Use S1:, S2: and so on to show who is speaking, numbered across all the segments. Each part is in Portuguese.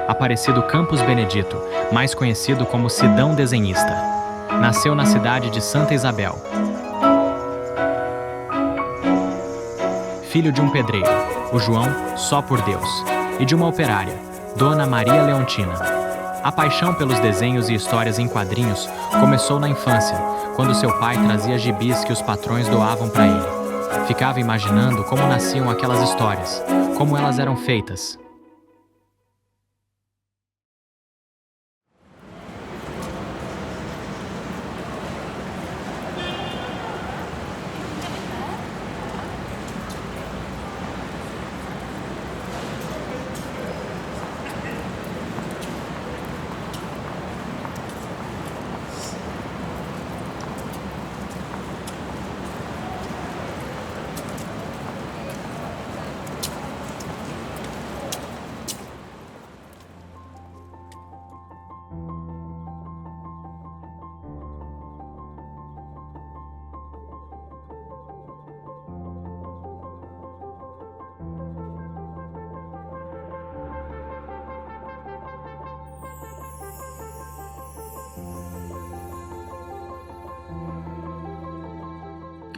S1: Aparecido Campos Benedito, mais conhecido como Sidão Desenhista. Nasceu na cidade de Santa Isabel. Filho de um pedreiro, o João só por Deus, e de uma operária, Dona Maria Leontina. A paixão pelos desenhos e histórias em quadrinhos começou na infância, quando seu pai trazia gibis que os patrões doavam para ele. Ficava imaginando como nasciam aquelas histórias, como elas eram feitas.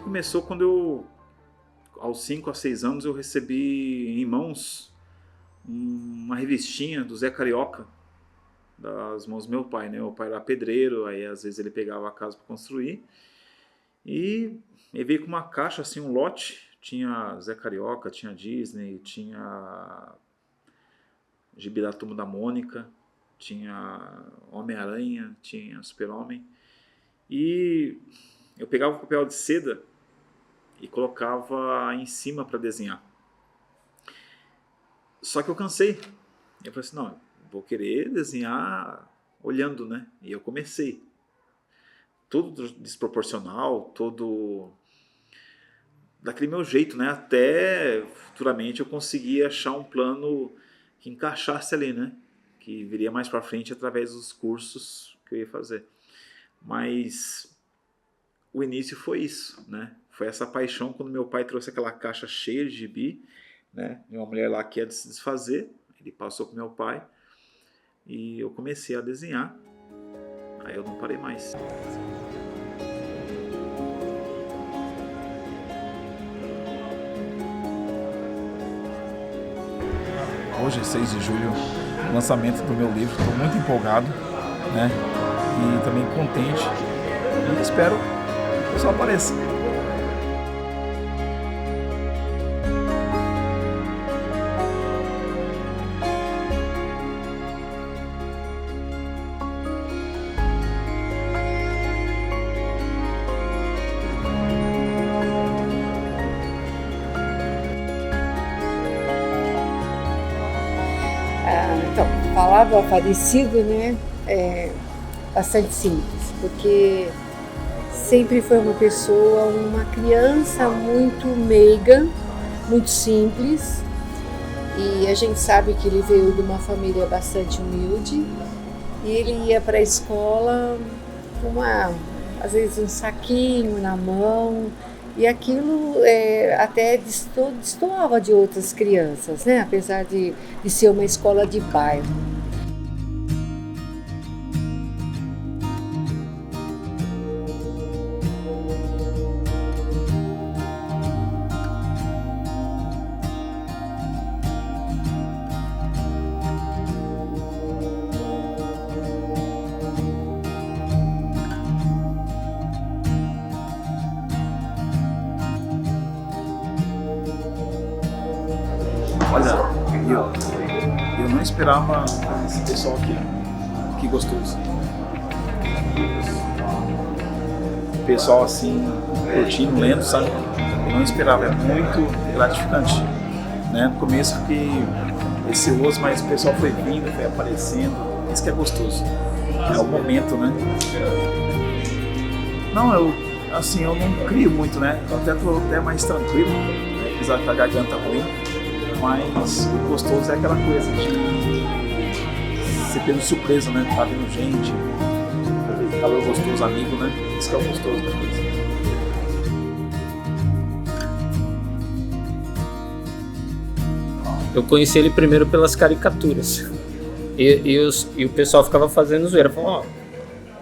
S2: Começou quando eu, aos 5 a 6 anos, eu recebi em mãos uma revistinha do Zé Carioca, das mãos do meu pai, né? Meu pai era pedreiro, aí às vezes ele pegava a casa para construir, e ele veio com uma caixa, assim, um lote, tinha Zé Carioca, tinha Disney, tinha Gibi da Turma da Mônica, tinha Homem-Aranha, tinha Super-Homem, e eu pegava o papel de seda e colocava em cima para desenhar. Só que eu cansei. Eu falei assim, não, vou querer desenhar olhando, né? E eu comecei. Tudo desproporcional, todo daquele meu jeito, né? Até futuramente eu consegui achar um plano que encaixasse ali, né? Que viria mais para frente através dos cursos que eu ia fazer. Mas o início foi isso, né? Foi essa paixão quando meu pai trouxe aquela caixa cheia de gibi, né? E uma mulher lá que ia se desfazer, ele passou com meu pai e eu comecei a desenhar. Aí eu não parei mais.
S3: Hoje, 6 de julho, lançamento do meu livro. Estou muito empolgado, né? E também contente. E espero que o pessoal apareça.
S4: Então, falar do Aparecido, né, é bastante simples, porque sempre foi uma pessoa, uma criança muito meiga, muito simples, e a gente sabe que ele veio de uma família bastante humilde, e ele ia para a escola com às vezes um saquinho na mão, e aquilo até destoava de outras crianças, né? Apesar de ser uma escola de bairro.
S3: Olha, eu não esperava esse pessoal aqui. Que gostoso. Pessoal assim, curtindo, lendo, sabe? Eu não esperava, é muito gratificante. Né? No começo fiquei receoso, mas o pessoal foi vindo, foi aparecendo. Isso que é gostoso. É o momento, né? Não, eu não crio muito, né? Eu até tô mais tranquilo, né? Apesar de estar a garganta ruim. Mas o gostoso é aquela coisa de ser pelo surpresa, né? Tá vendo gente, calor gostoso, amigo, né? Isso que é o gostoso da coisa.
S5: Eu conheci ele primeiro pelas caricaturas. E o pessoal ficava fazendo zoeira. Falava,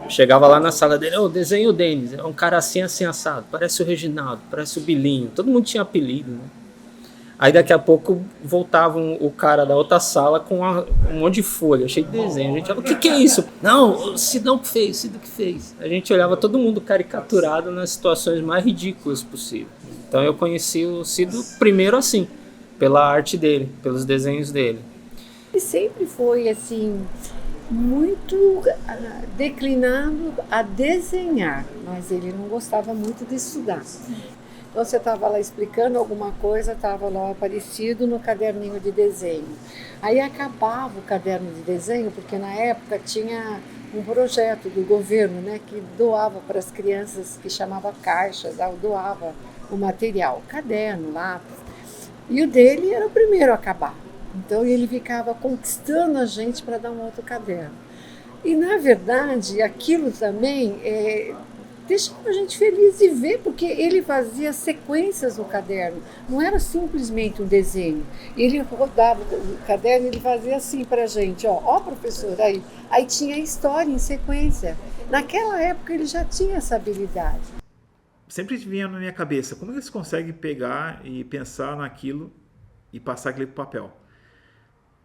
S5: ó, chegava lá na sala dele, ô, desenha o Denis, é um cara assim, assim, assado, parece o Reginaldo, parece o Bilinho. Todo mundo tinha apelido, né? Aí daqui a pouco voltava o cara da outra sala com um monte de folha, cheio de desenho. A gente falava, o que é isso? Não, o Sidão que fez, o Sidão que fez. A gente olhava todo mundo caricaturado nas situações mais ridículas possível. Então eu conheci o Cido primeiro assim, pela arte dele, pelos desenhos dele.
S4: Ele sempre foi assim, muito declinado a desenhar, mas ele não gostava muito de estudar. Então você estava lá explicando alguma coisa, estava lá aparecido no caderninho de desenho. Aí acabava o caderno de desenho, porque na época tinha um projeto do governo, né, que doava para as crianças, que chamava caixa, doava o material, caderno, lápis. E o dele era o primeiro a acabar. Então ele ficava conquistando a gente para dar um outro caderno. E na verdade aquilo também deixava a gente feliz de ver, porque ele fazia sequências no caderno, não era simplesmente um desenho. Ele rodava o caderno e ele fazia assim para a gente, ó professor, aí tinha história em sequência. Naquela época ele já tinha essa habilidade.
S2: Sempre vinha na minha cabeça, como eles conseguem pegar e pensar naquilo e passar aquilo para o papel?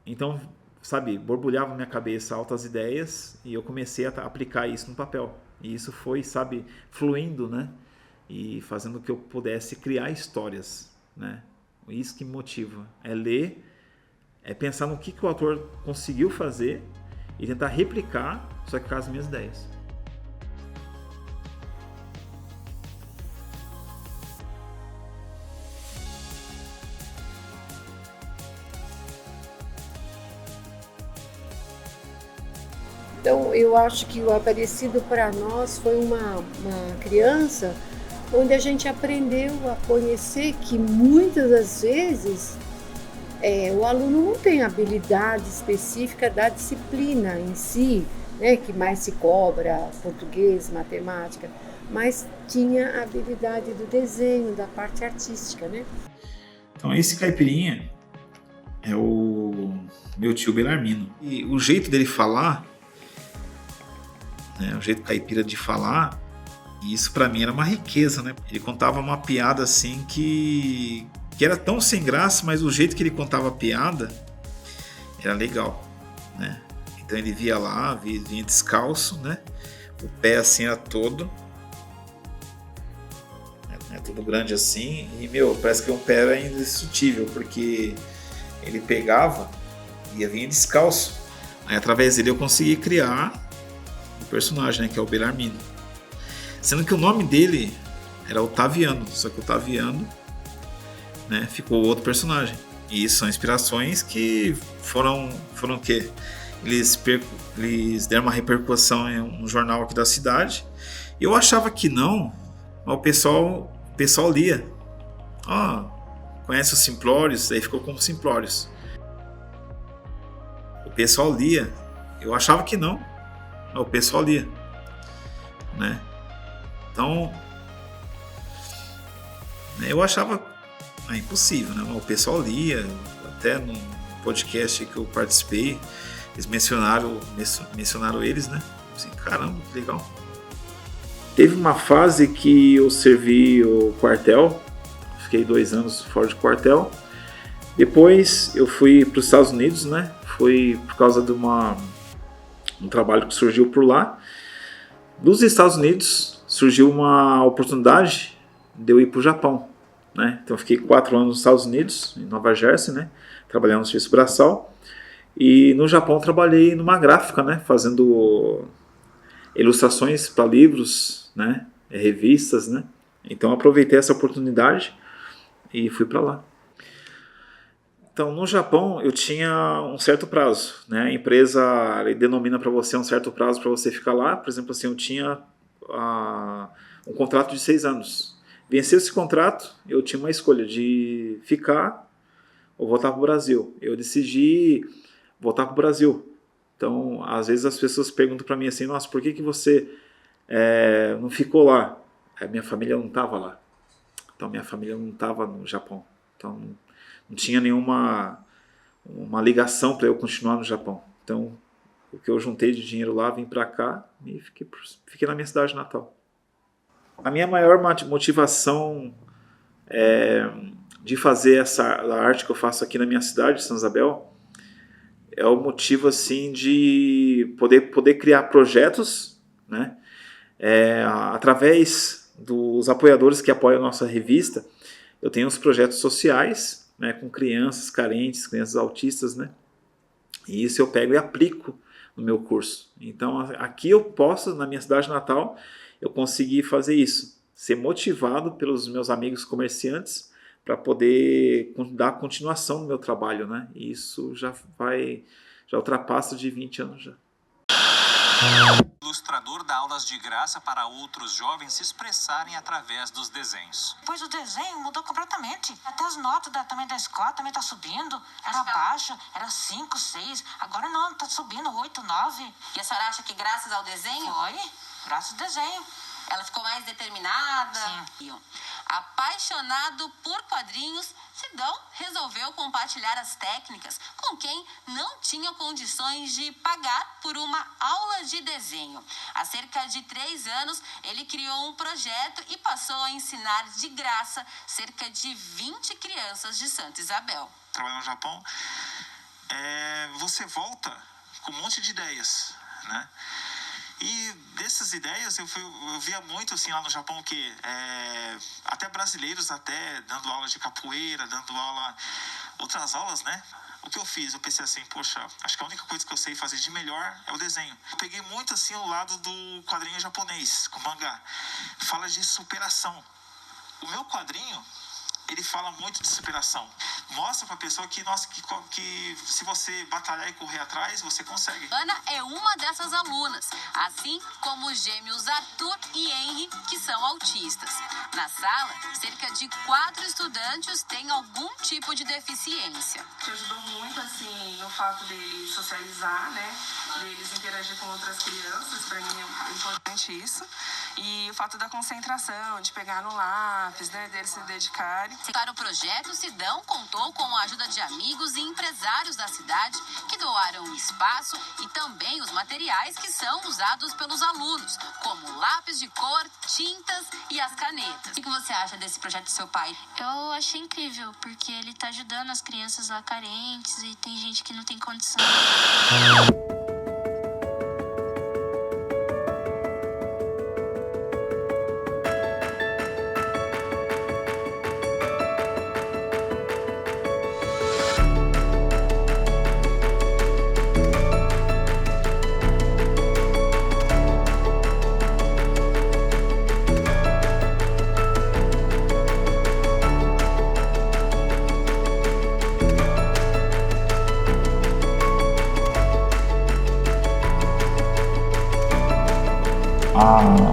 S2: Então, sabe, borbulhava na minha cabeça altas ideias e eu comecei a aplicar isso no papel. E isso foi, sabe, fluindo, né? E fazendo que eu pudesse criar histórias, né? Isso que me motiva. É ler, é pensar no que o autor conseguiu fazer e tentar replicar, só que com as minhas ideias.
S4: Então, eu acho que o Aparecido para nós foi uma criança onde a gente aprendeu a conhecer que muitas das vezes o aluno não tem habilidade específica da disciplina em si, né, que mais se cobra, português, matemática, mas tinha a habilidade do desenho, da parte artística, né?
S2: Então, esse caipirinha é o meu tio Belarmino. E o jeito dele falar, o jeito caipira de falar, e isso pra mim era uma riqueza, né? Ele contava uma piada assim que era tão sem graça, mas o jeito que ele contava a piada era legal, né? Então ele via lá, vinha descalço, né? O pé assim era todo grande assim, e parece que um pé era indestrutível, porque ele pegava e vinha descalço. Aí através dele eu consegui criar personagem, né, que é o Belarmino. Sendo que o nome dele era Otaviano, só que Otaviano, né, ficou outro personagem. E isso são inspirações que foram o quê? Eles deram uma repercussão em um jornal aqui da cidade. Eu achava que não, mas o pessoal lia. Conhece os Simplórios? Aí ficou como Simplórios. O pessoal lia. Eu achava que não. O pessoal lia, né? Então, eu achava impossível, né? O pessoal lia, até no podcast que eu participei, eles mencionaram eles, né? Assim, caramba, que legal. Teve uma fase que eu servi o quartel, fiquei 2 anos fora de quartel. Depois eu fui para os Estados Unidos, né? Foi por causa de um trabalho que surgiu por lá. Dos Estados Unidos surgiu uma oportunidade de eu ir para o Japão, né? Então eu fiquei 4 anos nos Estados Unidos, em Nova Jersey, né? Trabalhando no serviço braçal. E no Japão trabalhei numa gráfica, né? Fazendo ilustrações para livros, né? Revistas, né? Então aproveitei essa oportunidade e fui para lá. Então, no Japão, eu tinha um certo prazo, né? A empresa denomina para você um certo prazo para você ficar lá. Por exemplo, assim, eu tinha um contrato de 6 anos. Venceu esse contrato, eu tinha uma escolha de ficar ou voltar para o Brasil. Eu decidi voltar para o Brasil. Então, às vezes as pessoas perguntam para mim assim, nossa, por que você não ficou lá? A minha família não estava lá. Então, minha família não estava no Japão. Então, não tinha nenhuma ligação para eu continuar no Japão. Então, o que eu juntei de dinheiro lá, vim para cá e fiquei na minha cidade natal. A minha maior motivação de fazer essa arte que eu faço aqui na minha cidade, São Isabel, é o motivo assim de poder criar projetos, né? Através dos apoiadores que apoiam a nossa revista, eu tenho uns projetos sociais, né, com crianças carentes, crianças autistas, né? E isso eu pego e aplico no meu curso. Então aqui eu posso, na minha cidade natal, eu consegui fazer isso, ser motivado pelos meus amigos comerciantes para poder dar continuação no meu trabalho, né? E isso já ultrapassa de 20 anos já.
S6: O ilustrador dá aulas de graça para outros jovens se expressarem através dos desenhos.
S7: Depois o desenho mudou completamente. Até as notas também da escola também tá subindo. Era baixa, era 5, 6. Agora não, tá subindo 8, 9.
S8: E a senhora acha que graças ao desenho?
S7: Foi, graças ao desenho.
S8: Ela ficou mais determinada?
S7: Sim.
S8: Apaixonado por quadrinhos, Sidão resolveu compartilhar as técnicas com quem não tinha condições de pagar por uma aula de desenho. Há cerca de 3 anos, ele criou um projeto e passou a ensinar de graça cerca de 20 crianças de Santa Isabel.
S6: Trabalhando no Japão, você volta com um monte de ideias, né? E dessas ideias eu via muito assim lá no Japão que até brasileiros dando aula de capoeira, dando outras aulas, né? O que eu fiz? Eu pensei assim, poxa, acho que a única coisa que eu sei fazer de melhor é o desenho. Eu peguei muito assim o lado do quadrinho japonês, com mangá. Fala de superação. O meu quadrinho, ele fala muito de superação. Mostra pra pessoa que se você batalhar e correr atrás, você consegue.
S8: Ana é uma dessas alunas, assim como os gêmeos Arthur e Henry, que são autistas. Na sala, cerca de 4 estudantes têm algum tipo de deficiência.
S9: Que ajudou muito, assim, no fato deles socializar, né? Deles interagir com outras crianças, pra mim é importante isso. E o fato da concentração, de pegar no lápis, né? Deles se dedicarem.
S8: Para o projeto, Sidão contou com a ajuda de amigos e empresários da cidade que doaram o espaço e também os materiais que são usados pelos alunos, como lápis de cor, tintas e as canetas. O que você acha desse projeto do seu pai?
S10: Eu achei incrível, porque ele está ajudando as crianças lá carentes e tem gente que não tem condição.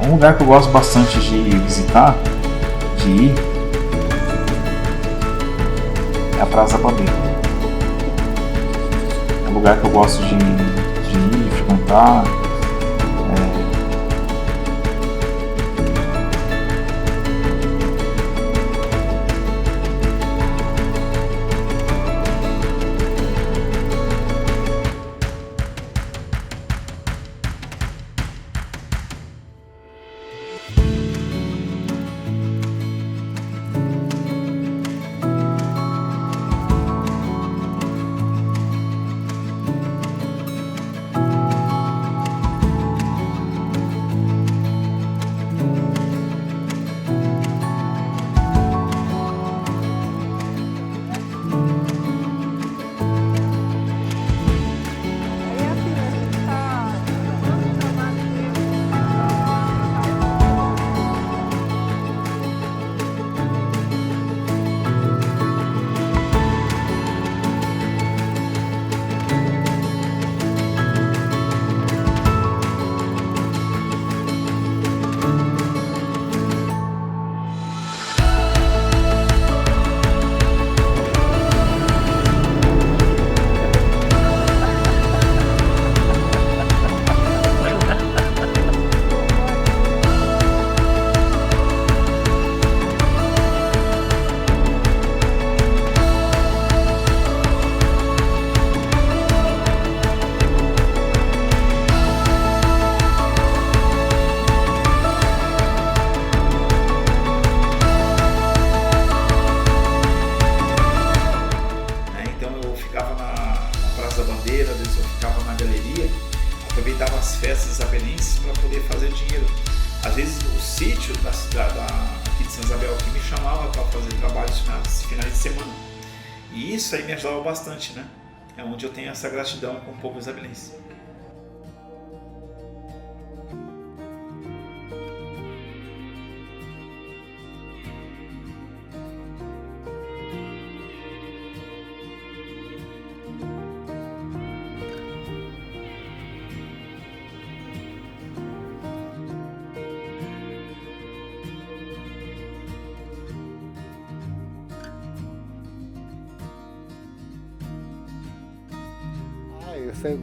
S3: Um lugar que eu gosto bastante de visitar, de ir, é a Praça da Bandeira. É um lugar que eu gosto de ir, frequentar.
S2: chamava para fazer trabalhos finais de semana. E isso aí me ajudava bastante, né? É onde eu tenho essa gratidão com o povo isabelense.
S11: Eu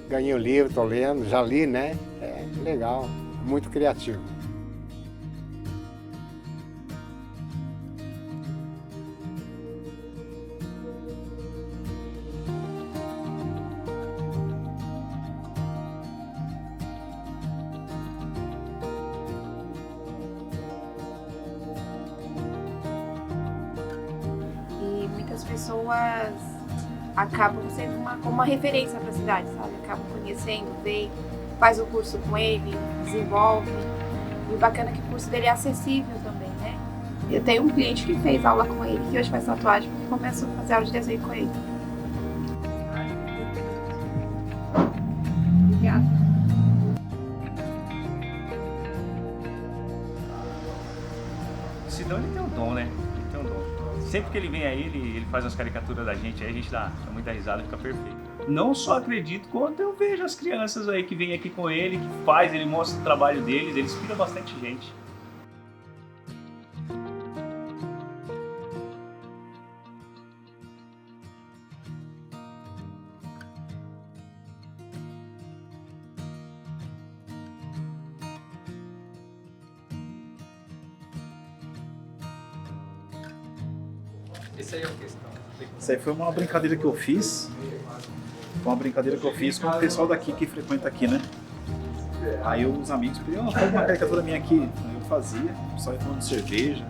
S11: ganhei o livro, estou lendo, já li, né? É legal, muito criativo.
S12: E muitas pessoas acabam sendo como uma referência para a cidade, sabe? Acabam conhecendo, vem, faz o curso com ele, desenvolve. E o bacana é que o curso dele é acessível também, né? Eu tenho um cliente que fez aula com ele, que hoje faz tatuagem, porque começou a fazer aula de desenho com ele. Obrigada.
S13: O Sidão, ele tem um dom, né? Ele tem um dom. Sempre que ele vem aí, ele faz umas caricaturas da gente, aí a gente dá muita risada, fica perfeito. Não só acredito, quanto eu vejo as crianças aí que vêm aqui com ele, que faz, ele mostra o trabalho deles, ele inspira bastante gente.
S5: Isso aí é o questão.
S3: Isso aí foi uma brincadeira que eu fiz. Foi uma brincadeira que eu fiz com o pessoal daqui que frequenta aqui, né? Aí os amigos pediam, faz uma caricatura minha aqui. Aí eu fazia, o pessoal ia tomando cerveja.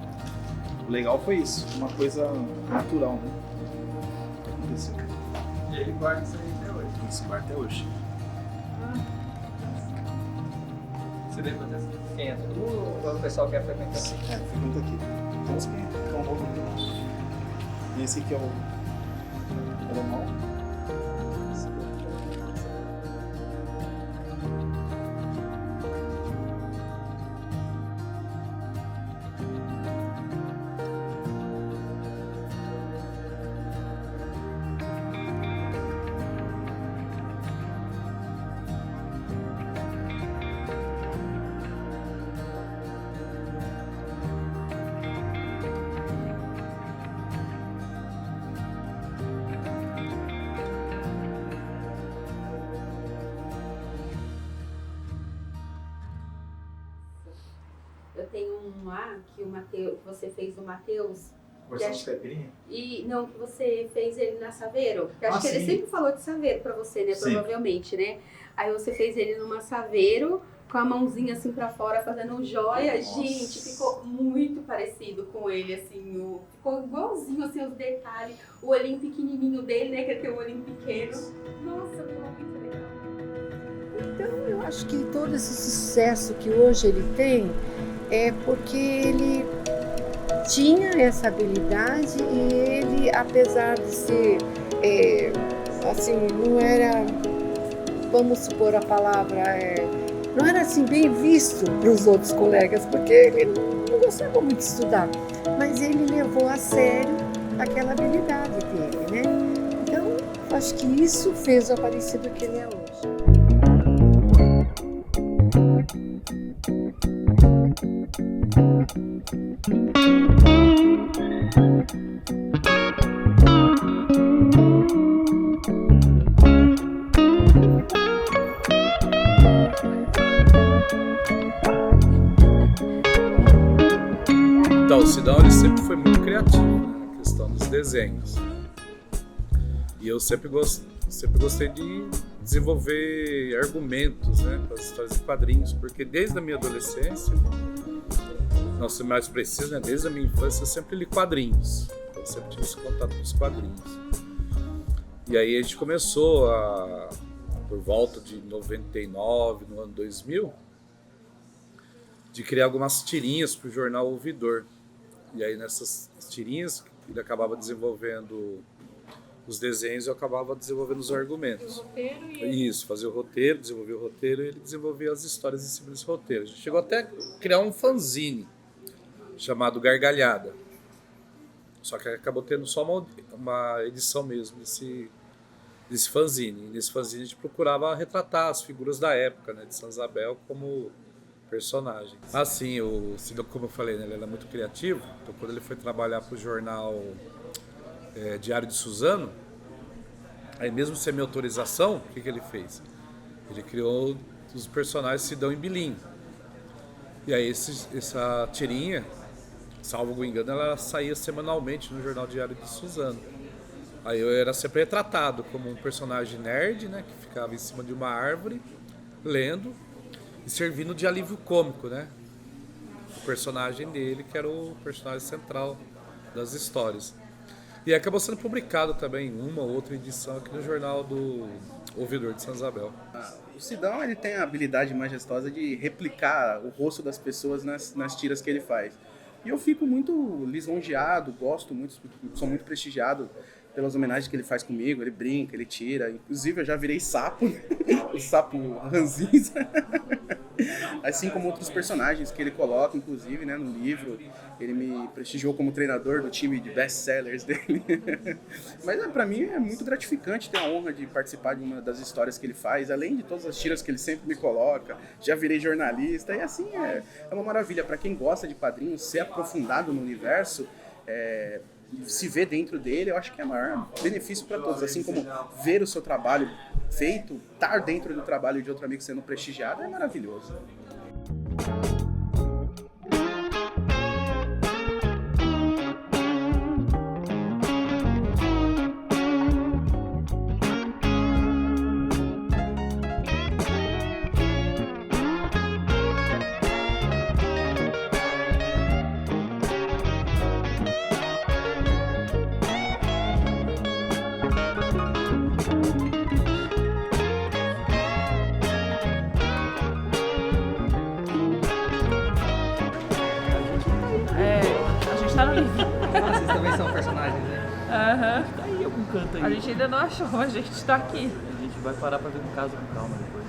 S3: O legal foi isso, uma coisa natural, né? O que aconteceu.
S5: E ele guarda isso aí até hoje.
S3: Isso, guarda até hoje.
S5: Você lembra dessa? Quem é? Todo o pessoal que é frequentar aqui.
S3: É, frequenta aqui. Então os que estão novo aqui. Esse aqui é o alemão.
S14: Eu tenho um lá que o Mateus, você fez do Mateus.
S2: Versão de caipirinha?
S14: E não, que você fez ele na Saveiro. Porque acho que
S2: sim.
S14: ele sempre falou de Saveiro pra você, né?
S2: Sim.
S14: Provavelmente, né? Aí você fez ele numa Saveiro, com a mãozinha assim pra fora, fazendo joia.
S2: Nossa.
S14: Gente, ficou muito parecido com ele, assim. Ficou igualzinho, assim, os detalhes. O olhinho pequenininho dele, né? Que ele tem um olhinho pequeno. Nossa, ficou muito legal.
S4: Então, eu acho que todo esse sucesso que hoje ele tem é porque ele tinha essa habilidade e ele, apesar de ser, assim, não era, vamos supor a palavra, não era assim bem visto para os outros colegas, porque ele não gostava muito de estudar, mas ele levou a sério aquela habilidade dele, né? Então, acho que isso fez o Aparecido que ele é hoje.
S15: Então, o Sidão ele sempre foi muito criativo, né, na questão dos desenhos. E eu sempre gostei de desenvolver argumentos, né, para as histórias em quadrinhos, porque desde a minha adolescência, não ser mais preciso, né, desde a minha infância eu sempre li quadrinhos. Eu sempre tive esse contato com os quadrinhos. E aí a gente começou por volta de 99, no ano 2000, de criar algumas tirinhas para o jornal Ouvidor. E aí nessas tirinhas ele acabava desenvolvendo os desenhos, eu acabava desenvolvendo os argumentos. Isso, fazia o roteiro, desenvolvia o roteiro e ele desenvolvia as histórias em cima desse roteiro. A gente chegou até a criar um fanzine chamado Gargalhada. Só que acabou tendo só uma edição mesmo desse fanzine. E nesse fanzine a gente procurava retratar as figuras da época, né, de Santa Isabel como personagens. Assim, o Sidão, como eu falei, né, ele era muito criativo. Então quando ele foi trabalhar para o jornal Diário de Suzano, aí mesmo sem minha autorização, o que ele fez? Ele criou os personagens Sidão e Bilinho. E aí essa tirinha, salvo engano, ela saía semanalmente no jornal Diário de Suzano. Aí eu era sempre retratado como um personagem nerd, né, que ficava em cima de uma árvore, lendo e servindo de alívio cômico, né? O personagem dele, que era o personagem central das histórias. E acabou sendo publicado também em uma ou outra edição aqui no jornal do Ouvidor de Santa Isabel.
S16: O Sidão, ele tem a habilidade majestosa de replicar o rosto das pessoas nas tiras que ele faz. E eu fico muito lisonjeado, gosto muito, sou muito prestigiado pelas homenagens que ele faz comigo. Ele brinca, ele tira. Inclusive eu já virei sapo, o sapo ranzinza. Assim como outros personagens que ele coloca, inclusive, né, no livro. Ele me prestigiou como treinador do time de best-sellers dele. Mas pra mim é muito gratificante ter a honra de participar de uma das histórias que ele faz, além de todas as tiras que ele sempre me coloca. Já virei jornalista e assim é uma maravilha. Para quem gosta de quadrinhos, ser aprofundado no universo, se ver dentro dele, eu acho que é o maior benefício para todos. Assim como ver o seu trabalho feito, estar dentro do trabalho de outro amigo sendo prestigiado, é maravilhoso.
S17: Vocês também são personagens, né?
S18: Aham.
S17: Tá aí algum canto aí.
S18: A gente ainda não achou, a gente tá aqui.
S17: A gente vai parar pra ver um caso com calma depois.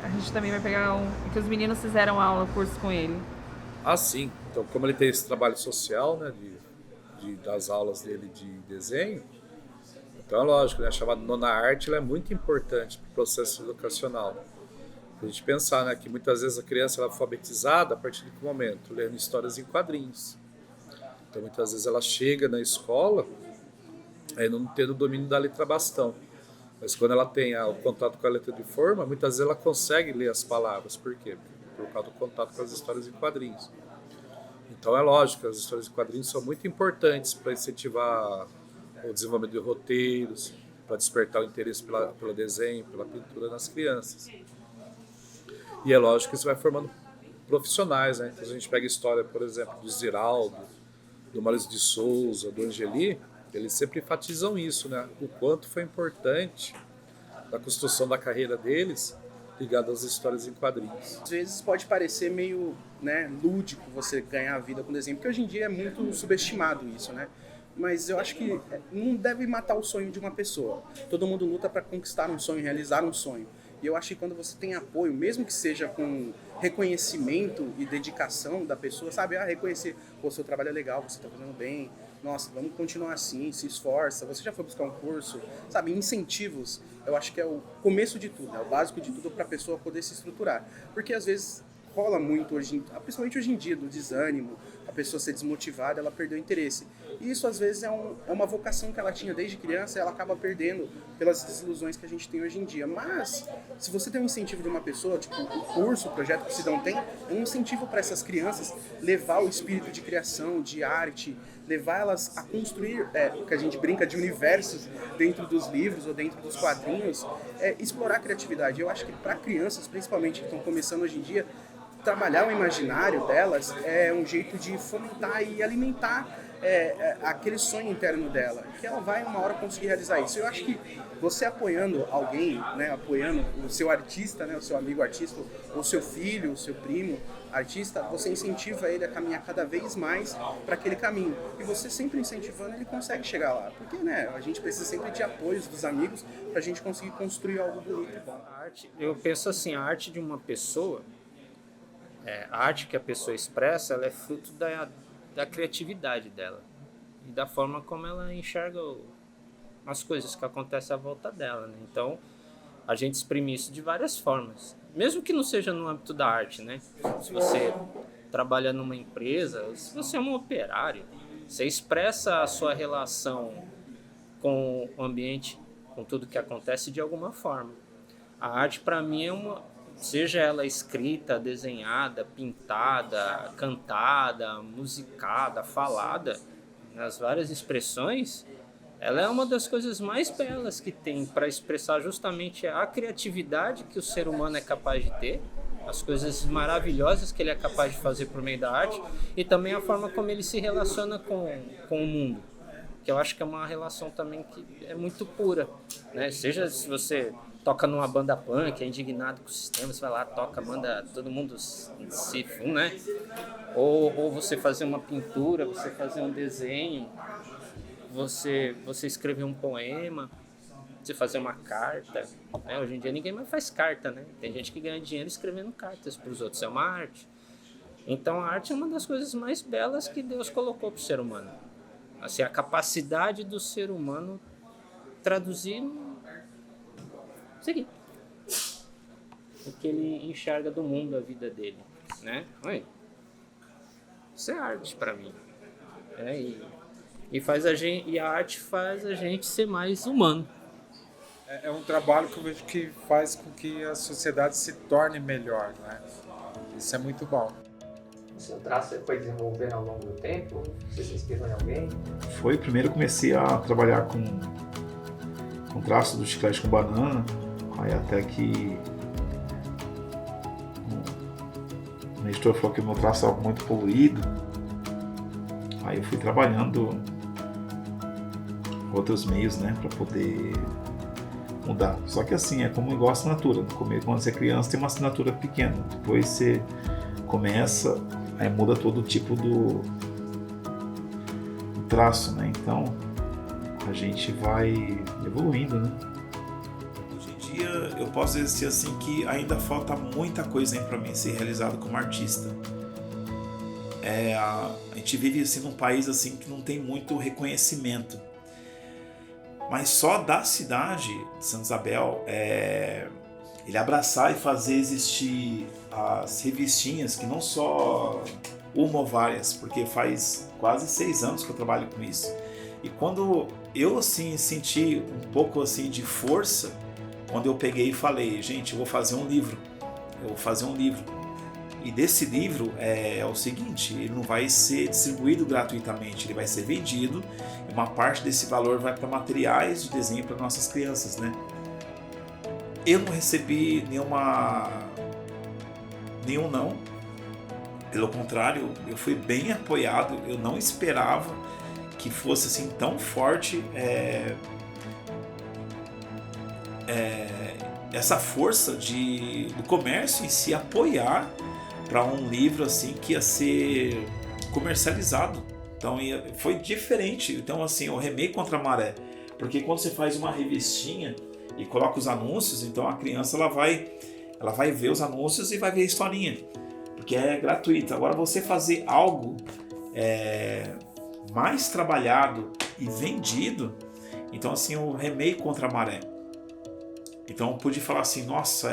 S18: A gente também vai pegar que os meninos fizeram aula, curso com ele.
S15: Ah, sim. Então, como ele tem esse trabalho social, né, das aulas dele de desenho, então é lógico, né, a chamada nona arte ela é muito importante para o processo educacional. A gente pensar, né, que muitas vezes a criança ela é alfabetizada a partir de que momento? Lendo histórias em quadrinhos. Então, muitas vezes ela chega na escola não tendo o domínio da letra bastão. Mas quando ela tem o contato com a letra de forma, muitas vezes ela consegue ler as palavras. Por quê? Por causa do contato com as histórias em quadrinhos. Então é lógico, as histórias em quadrinhos são muito importantes para incentivar o desenvolvimento de roteiros, para despertar o interesse pelo desenho, pela pintura nas crianças. E é lógico que isso vai formando profissionais, né? Então a gente pega a história, por exemplo, do Ziraldo, do Maurício de Souza, do Angeli, eles sempre enfatizam isso, né? O quanto foi importante a construção da carreira deles ligada às histórias em quadrinhos.
S16: Às vezes pode parecer meio, né, lúdico você ganhar a vida com desenho, porque hoje em dia é muito subestimado isso, né? Mas eu acho que não deve matar o sonho de uma pessoa. Todo mundo luta para conquistar um sonho, realizar um sonho. E eu acho que quando você tem apoio, mesmo que seja com reconhecimento e dedicação da pessoa, sabe? Reconhecer, pô, seu trabalho é legal, você está fazendo bem, nossa, vamos continuar assim, se esforça, você já foi buscar um curso, sabe? Incentivos, eu acho que é o começo de tudo, é o básico de tudo para a pessoa poder se estruturar. Porque às vezes rola muito, principalmente hoje em dia, do desânimo, a pessoa ser desmotivada, ela perdeu o interesse. E isso às vezes é uma vocação que ela tinha desde criança e ela acaba perdendo pelas desilusões que a gente tem hoje em dia. Mas, se você tem um incentivo de uma pessoa, tipo o curso, o projeto que o Sidão tem, é um incentivo para essas crianças levar o espírito de criação, de arte, levar elas a construir, o que a gente brinca de universos dentro dos livros ou dentro dos quadrinhos, explorar a criatividade. Eu acho que para crianças, principalmente que estão começando hoje em dia, trabalhar o imaginário delas é um jeito de fomentar e alimentar aquele sonho interno dela, que ela vai uma hora conseguir realizar isso. Eu acho que você apoiando alguém, né, apoiando o seu artista, né, o seu amigo artista, ou seu filho, o seu primo artista, você incentiva ele a caminhar cada vez mais para aquele caminho. E você sempre incentivando, ele consegue chegar lá. Porque, né, a gente precisa sempre de apoios dos amigos para a gente conseguir construir algo bonito e bom.
S5: Eu penso assim, a arte de uma pessoa, a arte que a pessoa expressa, ela é fruto da criatividade dela e da forma como ela enxerga as coisas que acontecem à volta dela, né? Então, a gente exprime isso de várias formas, mesmo que não seja no âmbito da arte, né? Se você trabalha numa empresa, se você é um operário, você expressa a sua relação com o ambiente, com tudo que acontece de alguma forma. A arte, para mim, seja ela escrita, desenhada, pintada, cantada, musicada, falada, nas várias expressões, ela é uma das coisas mais belas que tem para expressar justamente a criatividade que o ser humano é capaz de ter, as coisas maravilhosas que ele é capaz de fazer por meio da arte e também a forma como ele se relaciona com o mundo, que eu acho que é uma relação também que é muito pura, né? Seja se você toca numa banda punk, é indignado com o sistema, você vai lá, toca, manda todo mundo se fun, né? Ou você fazer uma pintura, você fazer um desenho, você escrever um poema, você fazer uma carta, né? Hoje em dia ninguém mais faz carta, né? Tem gente que ganha dinheiro escrevendo cartas para os outros, é uma arte. Então a arte é uma das coisas mais belas que Deus colocou para o ser humano. Assim, a capacidade do ser humano traduzir o que ele enxerga do mundo, a vida dele, né? Isso é arte para mim, e faz e a arte faz a gente ser mais humano.
S19: É um trabalho que eu vejo que faz com que a sociedade se torne melhor, né? Isso é muito bom.
S20: O seu traço você foi desenvolvendo ao longo do tempo? Você se inspirou em alguém?
S2: Primeiro comecei a trabalhar com traço do chiclete com banana. Aí até que o editor falou que o meu traço estava muito poluído. Aí eu fui trabalhando outros meios, né, para poder mudar. Só que assim, é como igual a assinatura. No começo, quando você é criança, tem uma assinatura pequena. Depois você começa, aí muda todo o tipo do traço, né? Então a gente vai evoluindo, né? Eu posso dizer assim que ainda falta muita coisa para mim ser realizado como artista. A gente vive assim num país assim que não tem muito reconhecimento, mas só da cidade de Santa Isabel ele abraçar e fazer existir as revistinhas, que não só uma ou várias, porque faz quase 6 anos que eu trabalho com isso. E quando eu assim senti um pouco assim de força, quando eu peguei e falei, gente, eu vou fazer um livro. E desse livro é o seguinte, ele não vai ser distribuído gratuitamente, ele vai ser vendido, e uma parte desse valor vai para materiais de desenho para nossas crianças, né? Eu não recebi nenhum não, pelo contrário, eu fui bem apoiado, eu não esperava que fosse assim tão forte essa força do comércio em si apoiar para um livro assim que ia ser comercializado. Então foi diferente. Então assim, eu remei contra a maré, porque quando você faz uma revistinha e coloca os anúncios, então a criança ela vai ver os anúncios e vai ver a historinha, porque é gratuito. Agora você fazer algo mais trabalhado e vendido, então assim, eu remei contra a maré. Então eu pude falar assim, nossa,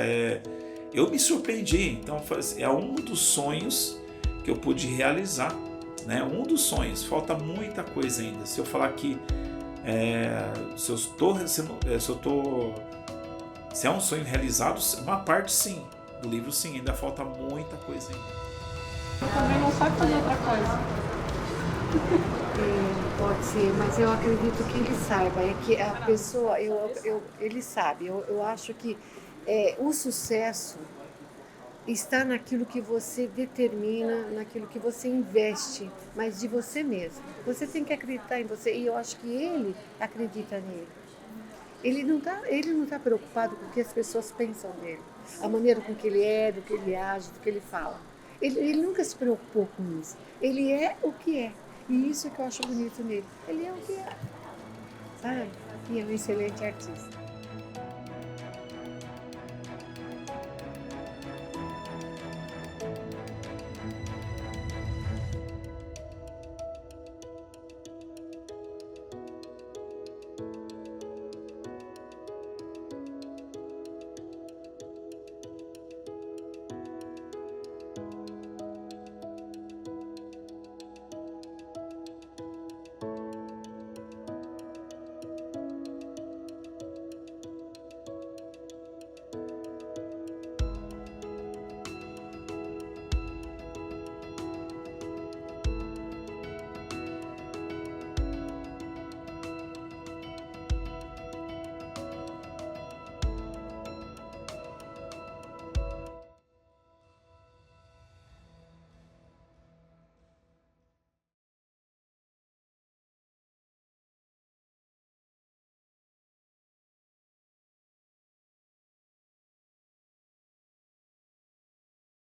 S2: eu me surpreendi. Então é um dos sonhos que eu pude realizar, né? Um dos sonhos, falta muita coisa ainda. Se eu falar que se é um sonho realizado, uma parte sim, do livro sim, ainda falta muita coisa ainda.
S18: Também não sabe fazer outra coisa.
S4: Pode ser, mas eu acredito que ele saiba, é que a pessoa, ele sabe, eu acho que o sucesso está naquilo que você determina, naquilo que você investe, mas de você mesmo. Você tem que acreditar em você, e eu acho que ele acredita nele. Ele não tá preocupado com o que as pessoas pensam dele, a maneira com que ele é, do que ele age, do que ele fala. Ele nunca se preocupou com isso. Ele é o que é. E isso é que eu acho bonito nele. Ele é o que é. Sabe? E é um excelente artista.